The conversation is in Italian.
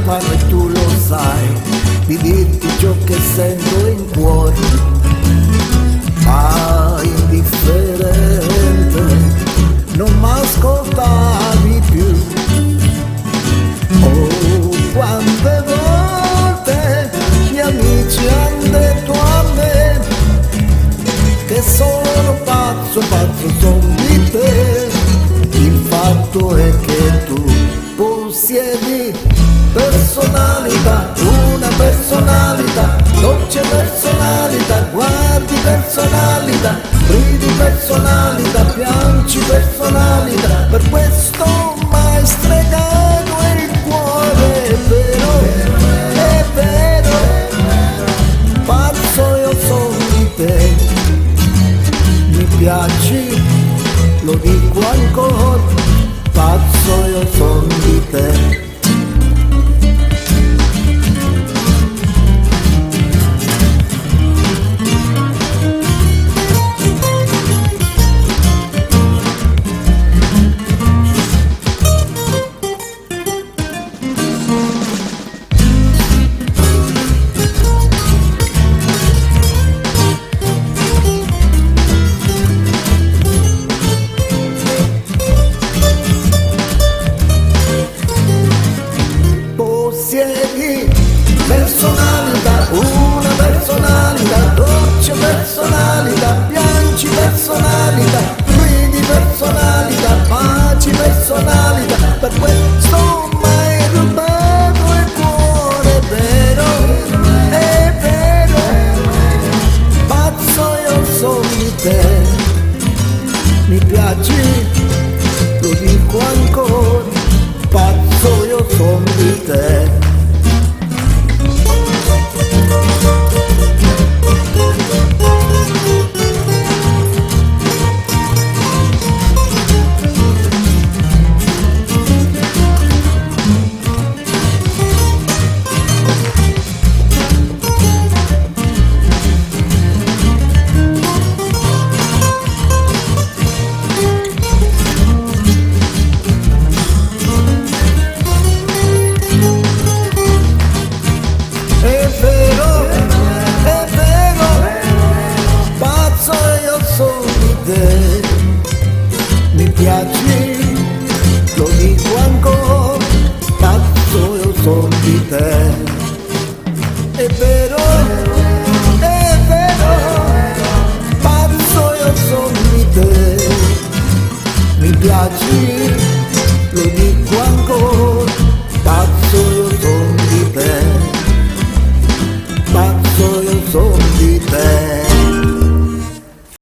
mano e tu lo sai, di dirti ciò che sento in cuore, ma indifferente non m'ascoltavi più. Oh, quante volte gli amici hanno detto a me che sono pazzo, pazzo son di te. Il fatto è che tu possiedi personalità, una personalità, dolce personalità, guardi personalità, ridi personalità, piangi personalità, per questo mai stregato il cuore, è vero, pazzo io sono di te, mi piaci, lo dico ancora, pazzo io sono di te. Personalità, una personalità, dolce personalità, piangi personalità, ridi personalità, baci personalità, per questo mai rubato il cuore, è vero, pazzo io sono di te, mi piaci, lo dico ancora, pazzo io sono di te. Mi piaci, lo dico ancora, pazzo io sono di te. È vero, pazzo io sono di te. Mi piaci, lo dico